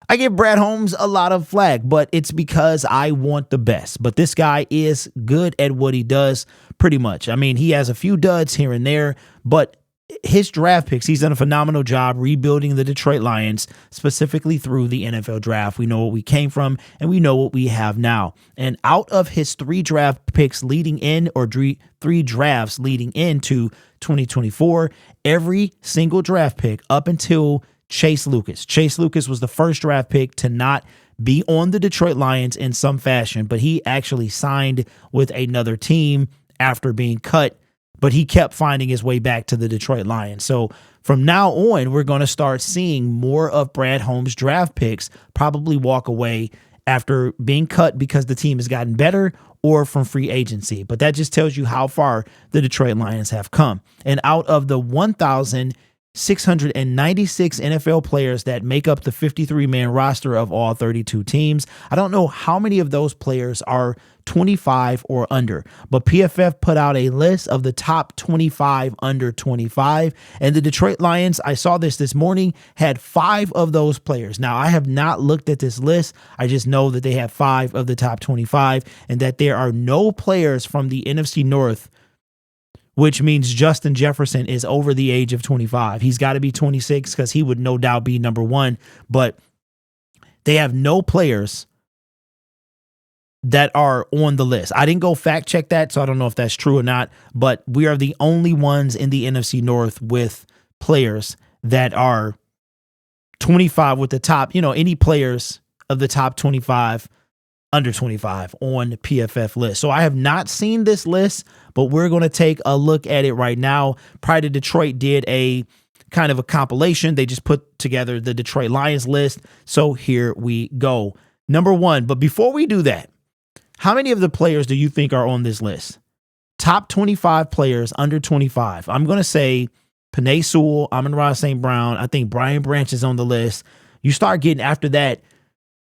I give Brad Holmes a lot of flack, but it's because I want the best. But this guy is good at what he does pretty much. I mean, he has a few duds here and there, but his draft picks, he's done a phenomenal job rebuilding the Detroit Lions, specifically through the NFL draft. We know what we came from and we know what we have now. And out of his 3 draft picks leading in, or 3 drafts leading into 2024, every single draft pick up until Chase Lucas. Chase Lucas was the first draft pick to not be on the Detroit Lions in some fashion, but he actually signed with another team after being cut, but he kept finding his way back to the Detroit Lions. So from now on, we're going to start seeing more of Brad Holmes' draft picks probably walk away after being cut because the team has gotten better or from free agency. But that just tells you how far the Detroit Lions have come. And out of the 1,696 NFL players that make up the 53-man roster of all 32 teams, I don't know how many of those players are 25 or under, but PFF put out a list of the top 25 under 25, and the Detroit Lions, I saw this morning, had 5 of those players. Now, I have not looked at this list. I just know that they have 5 of the top 25 and that there are no players from the NFC North, which means Justin Jefferson is over the age of 25. He's got to be 26 because he would no doubt be number 1, but they have no players that are on the list. I didn't go fact check that, so I don't know if that's true or not, but we are the only ones in the NFC North with players that are 25 with the top, any players of the top 25 under 25 on the PFF list. So I have not seen this list, but we're going to take a look at it right now. Prior to Detroit did a kind of a compilation. They just put together the Detroit Lions list. So here we go. Number 1, but before we do that, how many of the players do you think are on this list? Top 25 players under 25. I'm going to say Penei Sewell, Amon-Ra St. Brown. I think Brian Branch is on the list. You start getting after that,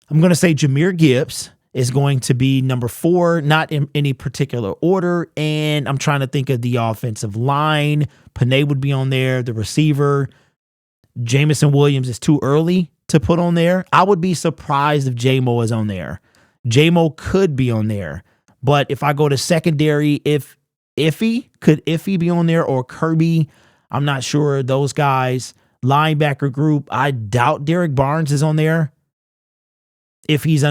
I'm going to say Jahmyr Gibbs is going to be number 4, not in any particular order. And I'm trying to think of the offensive line. Penei would be on there. The receiver, Jameson Williams, is too early to put on there. I would be surprised if J-Mo is on there. J-Mo could be on there. But if I go to secondary, could Iffy be on there, or Kirby? I'm not sure. Those guys. Linebacker group, I doubt Derek Barnes is on there if he's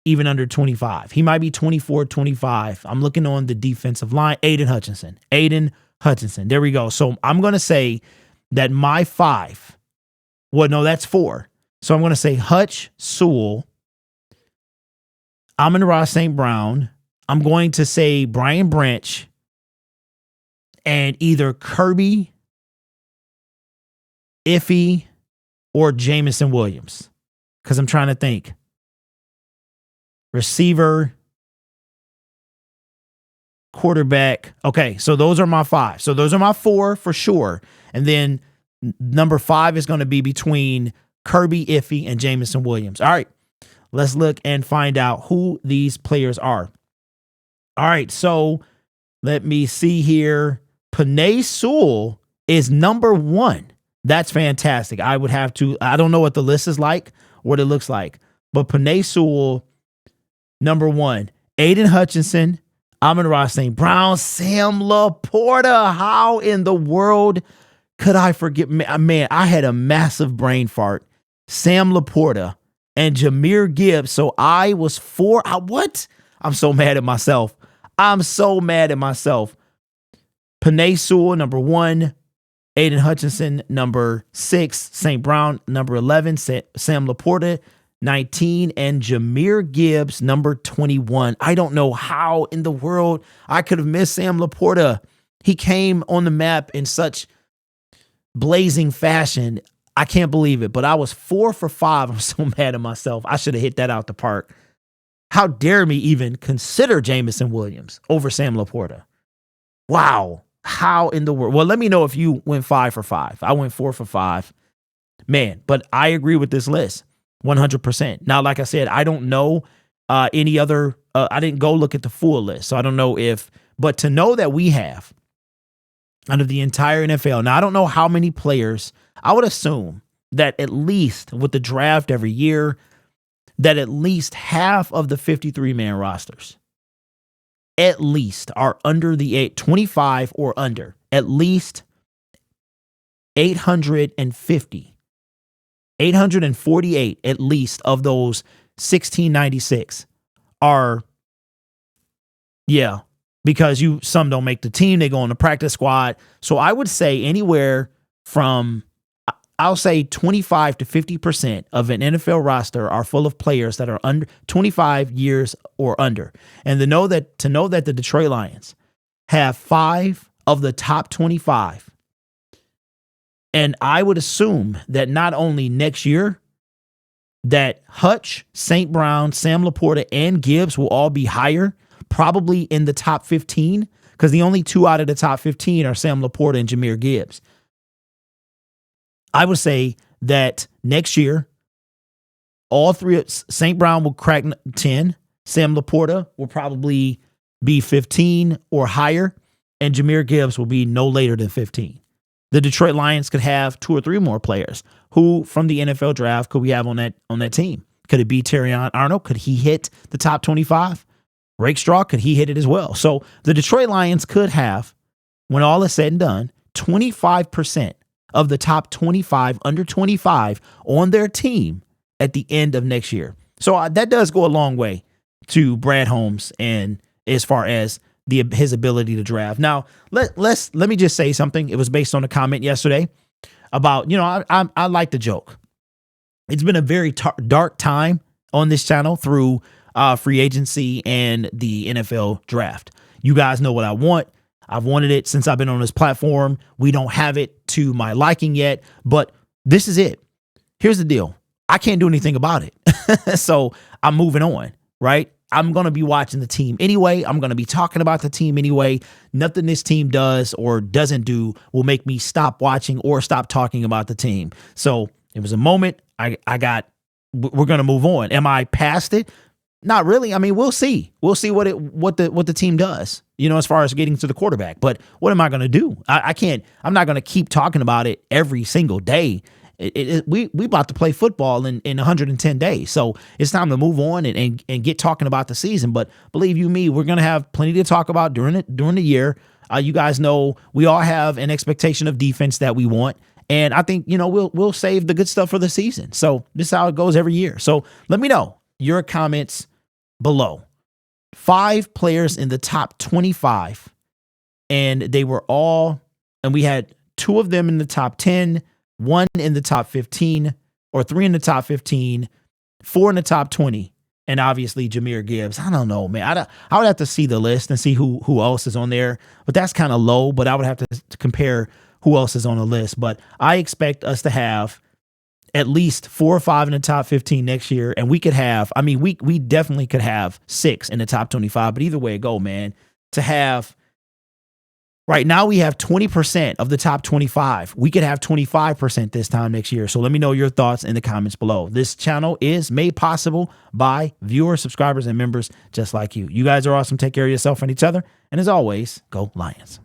even under 25. He might be 24, 25. I'm looking on the defensive line. Aiden Hutchinson. There we go. So I'm going to say that my 5, well, no, that's 4. So I'm going to say Hutch, Sewell, Amon-Ra St. Brown. I'm going to say Brian Branch, and either Kirby, Iffy, or Jameson Williams. Because I'm trying to think. Receiver, quarterback. Okay, so those are my 5. So those are my 4 for sure. And then number 5 is going to be between Kirby, Iffy, and Jameson Williams. All right, let's look and find out who these players are. All right, so let me see here. Penei Sewell is number 1. That's fantastic. I don't know what the list is like, what it looks like, but Penei Sewell, number 1. Aiden Hutchinson, Amon-Ra St. Brown, Sam Laporta. How in the world could I forget? Man, I had a massive brain fart. Sam Laporta and Jahmyr Gibbs. So I was 4. What? I'm so mad at myself. Penei Sewell, number 1. Aiden Hutchinson, number 6. St. Brown, number 11. Sam Laporta, 19, and Jahmyr Gibbs, number 21. I don't know how in the world I could have missed Sam Laporta. He came on the map in such blazing fashion. I can't believe it, but I was 4 for 5. I'm so mad at myself. I should have hit that out the park. How dare me even consider Jameson Williams over Sam Laporta? Wow. How in the world? Well, let me know if you went 5 for 5. I went 4 for 5. Man, but I agree with this list 100%. Now, like I said, I don't know any other, I didn't go look at the full list. So I don't know but to know that we have out of the entire NFL. Now, I don't know how many players. I would assume that at least with the draft every year, that at least half of the 53-man rosters at least are under the 25 or under. At least 848 at least of those 1696 are, because some don't make the team, they go on the practice squad. So I would say anywhere from, I'll say 25 to 50% of an NFL roster are full of players that are under 25 years or under. And to know that the Detroit Lions have 5 of the top 25, and I would assume that not only next year, that Hutch, St. Brown, Sam Laporta, and Gibbs will all be higher, probably in the top 15, because the only 2 out of the top 15 are Sam Laporta and Jahmyr Gibbs. I would say that next year, all 3 of St. Brown will crack 10. Sam Laporta will probably be 15 or higher, and Jahmyr Gibbs will be no later than 15. The Detroit Lions could have 2 or 3 more players who from the NFL draft could we have on that team. Could it be Terrion Arnold? Could he hit the top 25? Rakestraw, could he hit it as well? So the Detroit Lions could have, when all is said and done, 25% of the top 25 under 25 on their team at the end of next year. So that does go a long way to Brad Holmes and as far as his ability to draft. Now, let me just say something. It was based on a comment yesterday about, I like the joke. It's been a very dark time on this channel through free agency and the NFL draft. You guys know what I want. I've wanted it since I've been on this platform. We don't have it to my liking yet, but this is it. Here's the deal. I can't do anything about it. So I'm moving on, right? I'm going to be watching the team anyway. I'm going to be talking about the team anyway. Nothing this team does or doesn't do will make me stop watching or stop talking about the team. So it was a moment. We're going to move on. Am I past it? Not really. I mean, we'll see. We'll see what the team does, as far as getting to the quarterback. But what am I going to do? I'm not going to keep talking about it every single day. We about to play football in 110 days. So it's time to move on and get talking about the season. But believe you me, we're going to have plenty to talk about during the year. You guys know we all have an expectation of defense that we want. And I think, we'll save the good stuff for the season. So this is how it goes every year. So let me know your comments below. 5 players in the top 25, and we had 2 of them in the top 10, 1 in the top 15, or 3 in the top 15, 4 in the top 20, and obviously Jahmyr Gibbs. I don't know, man. I would have to see the list and see who else is on there, but that's kind of low. But I would have to compare who else is on the list. But I expect us to have at least 4 or 5 in the top 15 next year. And we could have, we definitely could have 6 in the top 25, but either way it go, man, to have right now we have 20% of the top 25. We could have 25% this time next year. So let me know your thoughts in the comments below. This channel is made possible by viewers, subscribers, and members just like you. You guys are awesome. Take care of yourself and each other. And as always, go Lions.